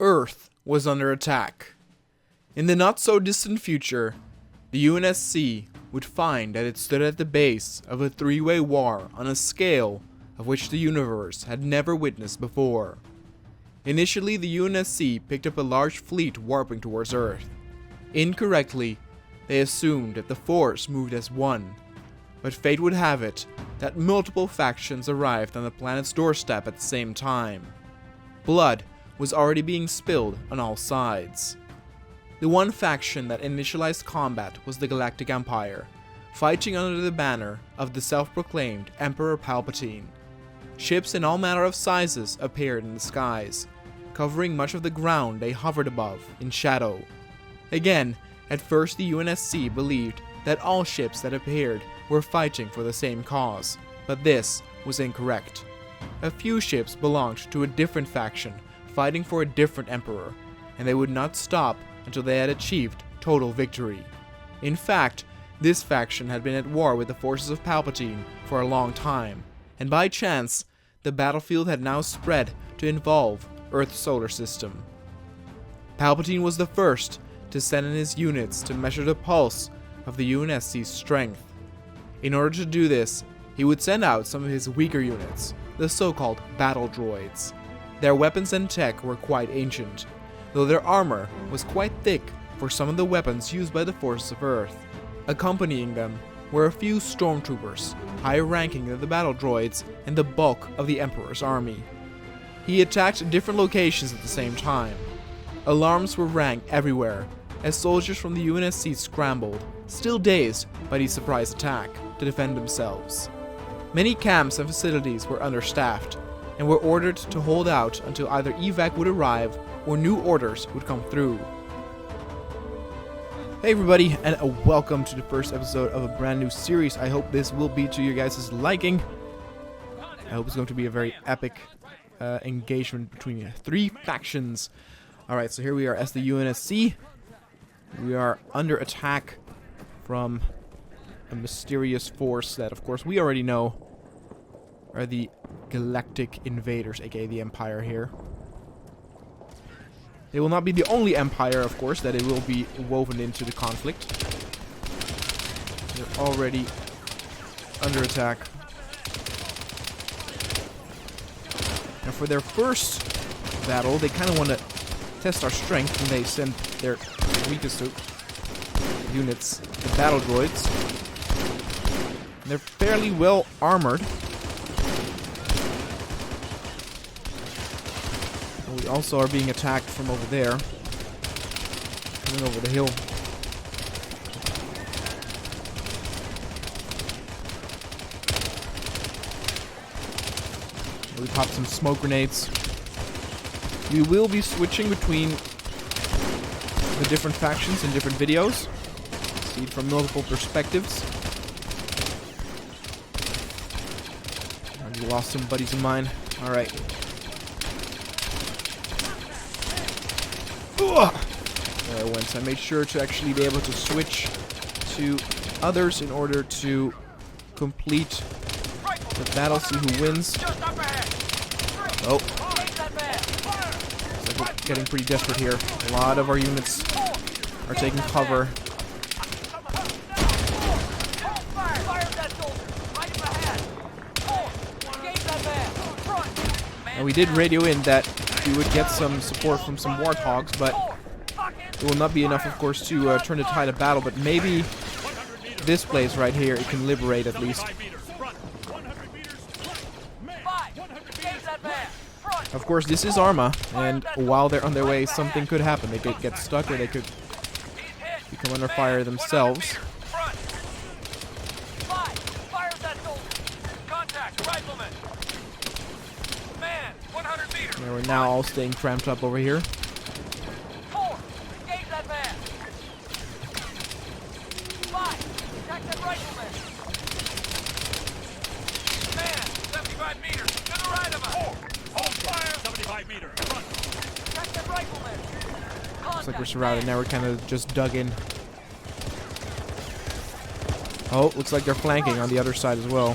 Earth was under attack. In the not-so-distant future, the UNSC would find that it stood at the base of a three-way war on a scale of which the universe had never witnessed before. Initially, the UNSC picked up a large fleet warping towards Earth. Incorrectly, they assumed that the force moved as one, but fate would have it that multiple factions arrived on the planet's doorstep at the same time. Blood was already being spilled on all sides. The one faction that initialized combat was the Galactic Empire, fighting under the banner of the self-proclaimed Emperor Palpatine. Ships in all manner of sizes appeared in the skies, covering much of the ground they hovered above in shadow. Again, at first the UNSC believed that all ships that appeared were fighting for the same cause, but this was incorrect. A few ships belonged to a different faction, fighting for a different emperor, and they would not stop until they had achieved total victory. In fact, this faction had been at war with the forces of Palpatine for a long time, and by chance, the battlefield had now spread to involve Earth's solar system. Palpatine was the first to send in his units to measure the pulse of the UNSC's strength. In order to do this, he would send out some of his weaker units, the so-called battle droids. Their weapons and tech were quite ancient, though their armor was quite thick for some of the weapons used by the forces of Earth. Accompanying them were a few stormtroopers, higher ranking than the battle droids and the bulk of the Emperor's army. He attacked different locations at the same time. Alarms were rang everywhere, as soldiers from the UNSC scrambled, still dazed by the surprise attack, to defend themselves. Many camps and facilities were understaffed, and were ordered to hold out until either evac would arrive or new orders would come through. Hey everybody, and welcome to the first episode of a brand new series. I hope this will be to your guys' liking. I hope it's going to be a very epic engagement between three factions. Alright, so here we are as the UNSC. We are under attack from a mysterious force that, of course, we already know are the Galactic Invaders, aka the Empire here. They will not be the only empire, of course, that it will be woven into the conflict. They're already under attack. Now for their first battle, they kind of want to test our strength, and they send their weakest units, the battle droids. And they're fairly well armored. We also are being attacked from over there, coming over the hill. We popped some smoke grenades. We will be switching between the different factions in different videos. See it from multiple perspectives. I lost some buddies of mine. Alright. There I went. So I made sure to actually be able to switch to others in order to complete the battle, see who wins. Oh. Looks like we're getting pretty desperate here. A lot of our units are taking cover. And we did radio in that we would get some support from some warthogs, but it will not be enough, of course, to turn the tide of battle, but maybe this place right here, it can liberate at least. Of course, this is Arma, and while they're on their way, something could happen. They could get stuck, or they could become under fire themselves. And we're now all staying cramped up over here. Looks like we're surrounded now. We're kind of just dug in. Oh, looks like they're flanking on the other side as well.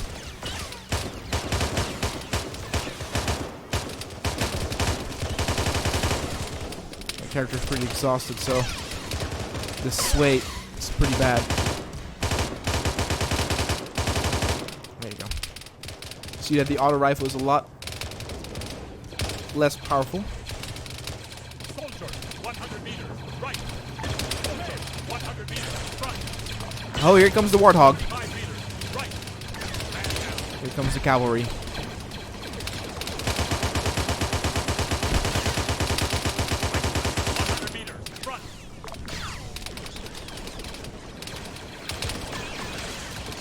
My character's pretty exhausted, so this sway is pretty bad. There you go. See that the auto rifle is a lot less powerful. Soldier, 100 meters, right. Soldier, 100 meters, front. Oh, here comes the Warthog. 5 meters, right. Here comes the cavalry.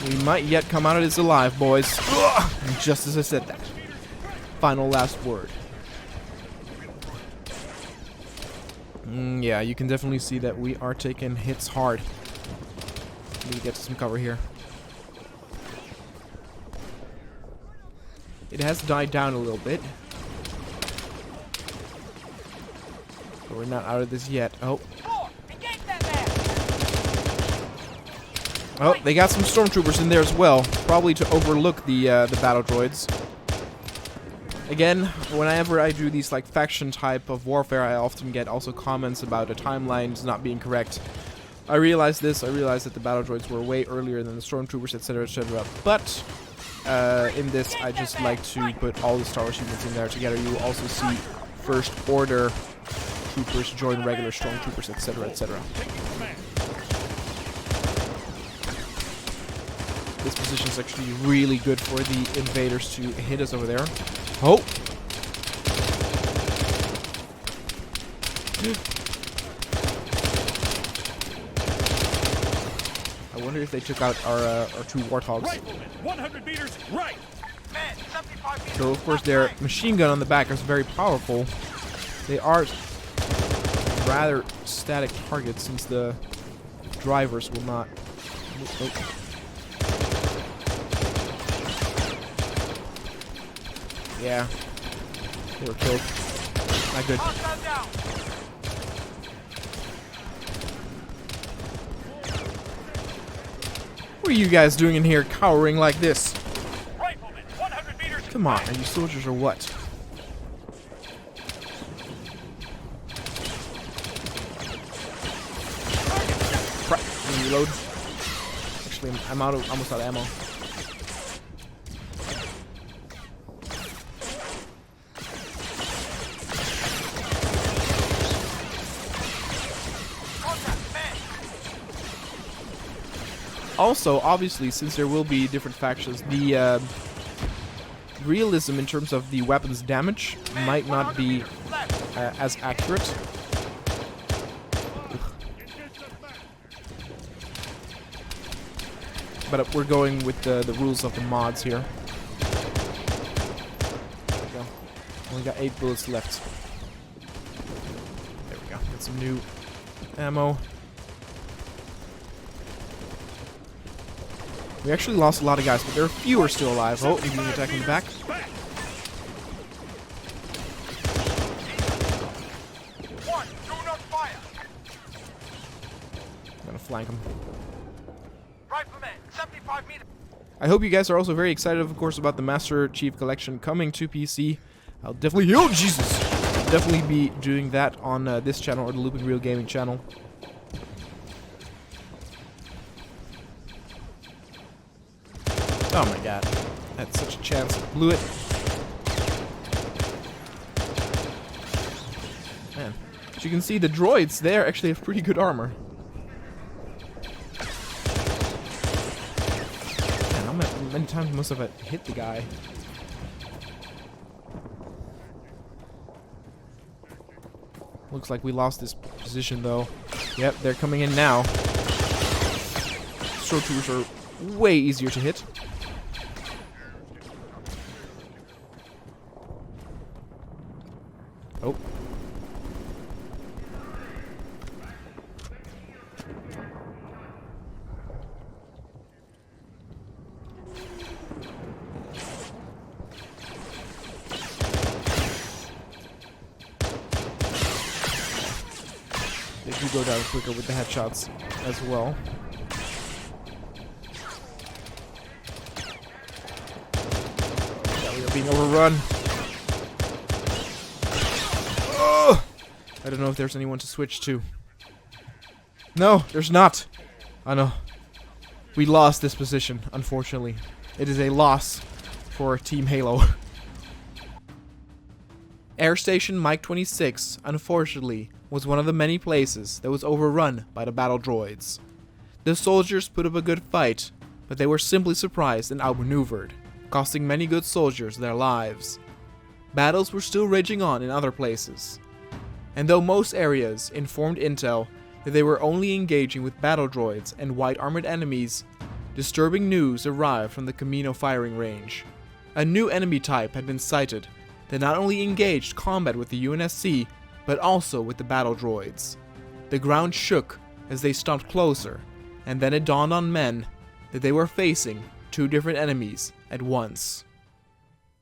We might yet come out of this alive, boys. Ugh! And just as I said that. Final last word. Yeah, you can definitely see that we are taking hits hard. Need to get to some cover here. It has died down a little bit. But we're not out of this yet. Oh. Oh, they got some stormtroopers in there as well, probably to overlook the battle droids. Again, whenever I do these like faction type of warfare, I often get also comments about the timelines not being correct. I realize this. I realize that the battle droids were way earlier than the stormtroopers, etc., etc. But in this, I just like to put all the Star Wars units in there together. You will also see First Order troopers join regular stormtroopers, etc., etc. This position is actually really good for the invaders to hit us over there. Oh! I wonder if they took out our 2 Warthogs. 100 meters, right. So of course their machine gun on the back is very powerful. They are rather static targets since the drivers will not... Oh. Yeah, they were killed. Not good. What are you guys doing in here cowering like this? Come on, are you soldiers or what? Crap, let me reload. Actually, I'm almost out of ammo. Also, obviously, since there will be different factions, the realism in terms of the weapon's damage might not be as accurate. But we're going with the rules of the mods here. There we go. Only got 8 bullets left. There we go. Get some new ammo. We actually lost a lot of guys, but there are fewer still alive. Oh, he's being attacked in the back. I'm gonna flank him. I hope you guys are also very excited, of course, about the Master Chief Collection coming to PC. I'll definitely... Oh, Jesus! I'll definitely be doing that on this channel, or the Looping Real Gaming channel. Oh my god. Had such a chance. Blew it. Man. As you can see, the droids there actually have pretty good armor. Man, how many times must I have hit the guy? Looks like we lost this position though. Yep, they're coming in now. Stormtroopers are way easier to hit. Oh. They do go down quicker with the headshots as well. Yeah, we are being overrun. I don't know if there's anyone to switch to. No, there's not. I know. We lost this position, unfortunately. It is a loss for Team Halo. Air Station Mike 26, unfortunately, was one of the many places that was overrun by the battle droids. The soldiers put up a good fight, but they were simply surprised and outmaneuvered, costing many good soldiers their lives. Battles were still raging on in other places. And though most areas informed intel that they were only engaging with battle droids and white armored enemies, disturbing news arrived from the Camino firing range. A new enemy type had been sighted that not only engaged combat with the UNSC, but also with the battle droids. The ground shook as they stomped closer, and then it dawned on men that they were facing two different enemies at once.